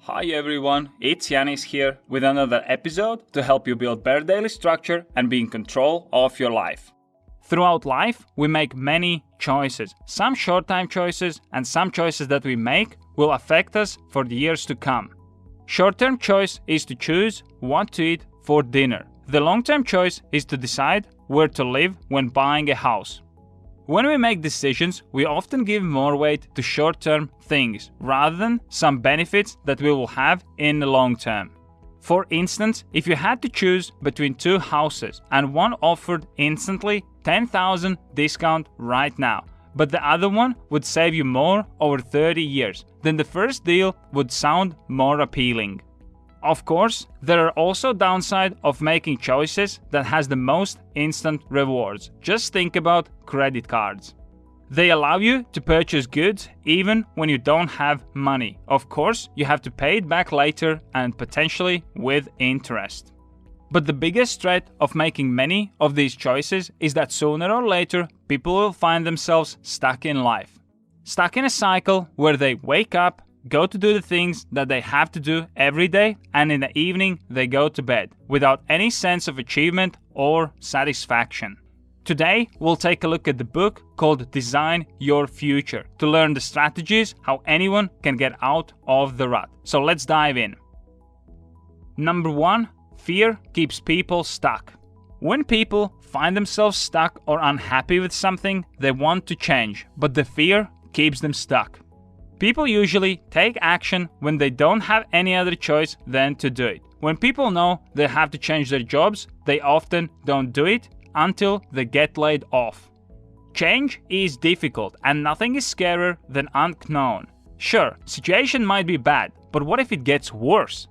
Hi everyone, it's Janis here with another episode to help you build better daily structure and be in control of your life. Throughout life, we make many choices. Some short-time choices and some choices that we make will affect us for the years to come. Short-term choice is to choose what to eat for dinner. The long-term choice is to decide where to live when buying a house. When we make decisions, we often give more weight to short-term things rather than some benefits that we will have in the long term. For instance, if you had to choose between two houses and one offered instantly 10,000 discount right now, but the other one would save you more over 30 years, then the first deal would sound more appealing. Of course, there are also downsides of making choices that has the most instant rewards. Just think about credit cards. They allow you to purchase goods even when you don't have money. Of course, you have to pay it back later and potentially with interest. But the biggest threat of making many of these choices is that sooner or later people will find themselves stuck in life. Stuck in a cycle where they wake up, go to do the things that they have to do every day, and in the evening they go to bed without any sense of achievement or satisfaction. Today we'll take a look at the book called Design Your Future to learn the strategies how anyone can get out of the rut. So let's dive in. Number 1. Fear keeps people stuck. When people find themselves stuck or unhappy with something, they want to change, but the fear keeps them stuck. People usually take action when they don't have any other choice than to do it. When people know they have to change their jobs, they often don't do it until they get laid off. Change is difficult and nothing is scarier than unknown. Sure, situation might be bad, but what if it gets worse?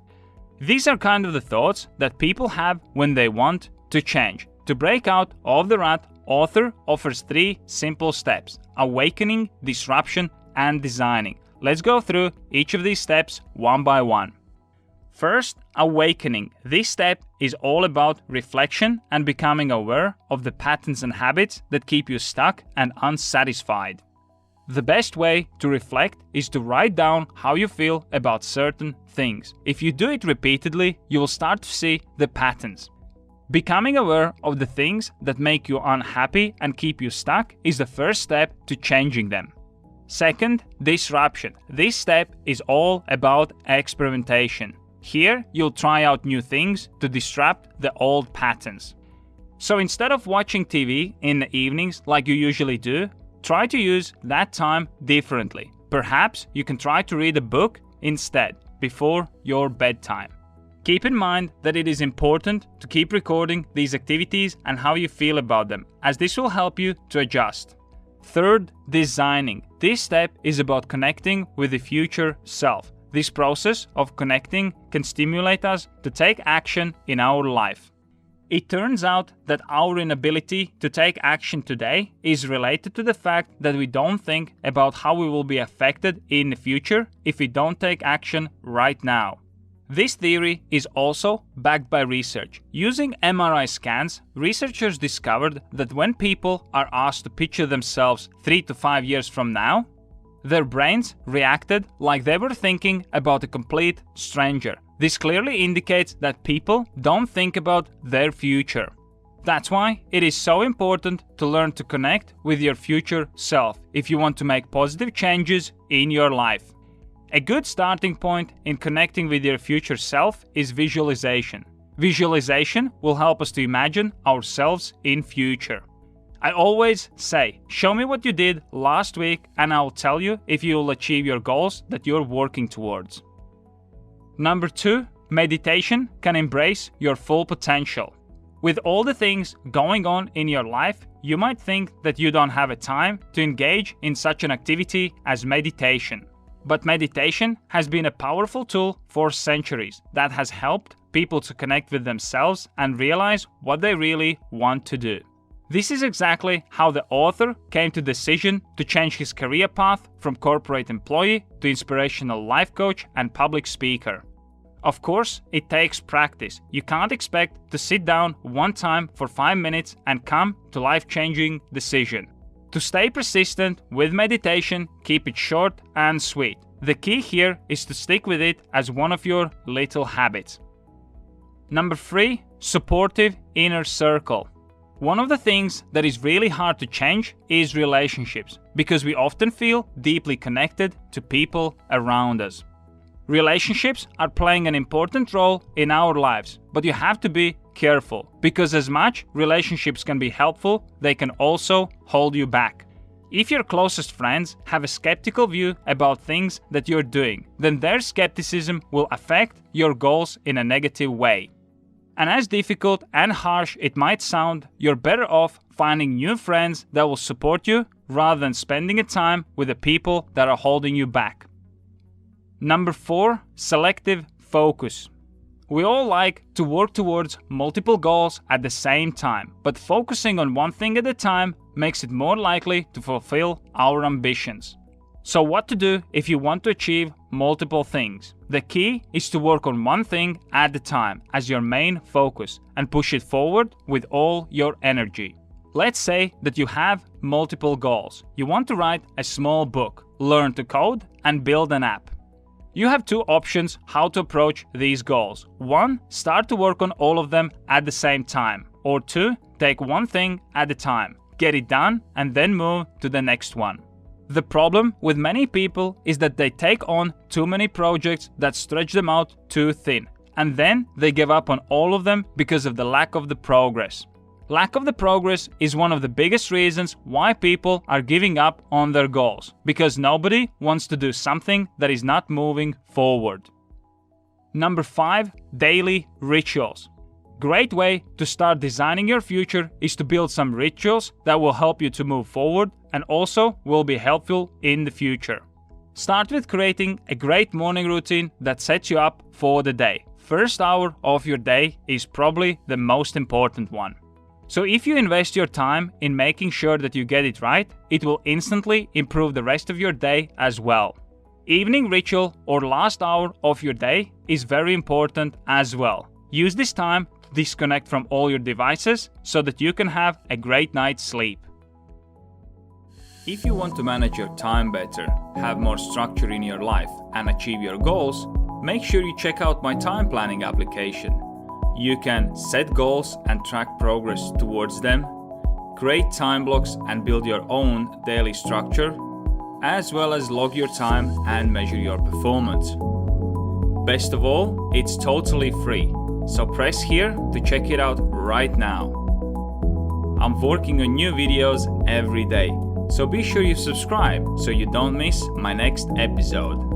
These are kind of the thoughts that people have when they want to change. To break out of the rut, author offers 3 simple steps: awakening, disruption, and designing. Let's go through each of these steps one by one. First, awakening. This step is all about reflection and becoming aware of the patterns and habits that keep you stuck and unsatisfied. The best way to reflect is to write down how you feel about certain things. If you do it repeatedly, you will start to see the patterns. Becoming aware of the things that make you unhappy and keep you stuck is the first step to changing them. Second, disruption. This step is all about experimentation. Here, you'll try out new things to disrupt the old patterns. So instead of watching TV in the evenings like you usually do, try to use that time differently. Perhaps you can try to read a book instead, before your bedtime. Keep in mind that it is important to keep recording these activities and how you feel about them, as this will help you to adjust. Third, designing. This step is about connecting with the future self. This process of connecting can stimulate us to take action in our life. It turns out that our inability to take action today is related to the fact that we don't think about how we will be affected in the future if we don't take action right now. This theory is also backed by research. Using MRI scans, researchers discovered that when people are asked to picture themselves 3 to 5 years from now, their brains reacted like they were thinking about a complete stranger. This clearly indicates that people don't think about their future. That's why it is so important to learn to connect with your future self if you want to make positive changes in your life. A good starting point in connecting with your future self is visualization. Visualization will help us to imagine ourselves in future. I always say, show me what you did last week and I'll tell you if you will achieve your goals that you're working towards. Number 2, meditation can embrace your full potential. With all the things going on in your life, you might think that you don't have a time to engage in such an activity as meditation. But meditation has been a powerful tool for centuries that has helped people to connect with themselves and realize what they really want to do. This is exactly how the author came to the decision to change his career path from corporate employee to inspirational life coach and public speaker. Of course, it takes practice. You can't expect to sit down one time for 5 minutes and come to life-changing decision. To stay persistent with meditation, keep it short and sweet. The key here is to stick with it as one of your little habits. Number 3, supportive inner circle. One of the things that is really hard to change is relationships, because we often feel deeply connected to people around us. Relationships are playing an important role in our lives, but you have to be careful, because as much relationships can be helpful, they can also hold you back. If your closest friends have a skeptical view about things that you're doing, then their skepticism will affect your goals in a negative way. And as difficult and harsh it might sound, you're better off finding new friends that will support you rather than spending a time with the people that are holding you back. Number 4, selective focus. We all like to work towards multiple goals at the same time, but focusing on one thing at a time makes it more likely to fulfill our ambitions. So what to do if you want to achieve multiple things? The key is to work on one thing at a time as your main focus and push it forward with all your energy. Let's say that you have multiple goals. You want to write a small book, learn to code, and build an app. You have 2 options how to approach these goals. 1, start to work on all of them at the same time. Or 2, take one thing at a time, get it done, and then move to the next one. The problem with many people is that they take on too many projects that stretch them out too thin, and then they give up on all of them because of the lack of the progress. Lack of the progress is one of the biggest reasons why people are giving up on their goals, because nobody wants to do something that is not moving forward. Number 5, daily rituals. Great way to start designing your future is to build some rituals that will help you to move forward and also will be helpful in the future. Start with creating a great morning routine that sets you up for the day. First hour of your day is probably the most important one. So if you invest your time in making sure that you get it right, it will instantly improve the rest of your day as well. Evening ritual or last hour of your day is very important as well. Use this time to disconnect from all your devices so that you can have a great night's sleep. If you want to manage your time better, have more structure in your life, and achieve your goals, make sure you check out my time planning application. You can set goals and track progress towards them, create time blocks and build your own daily structure, as well as log your time and measure your performance. Best of all, it's totally free, so press here to check it out right now. I'm working on new videos every day, so be sure you subscribe so you don't miss my next episode.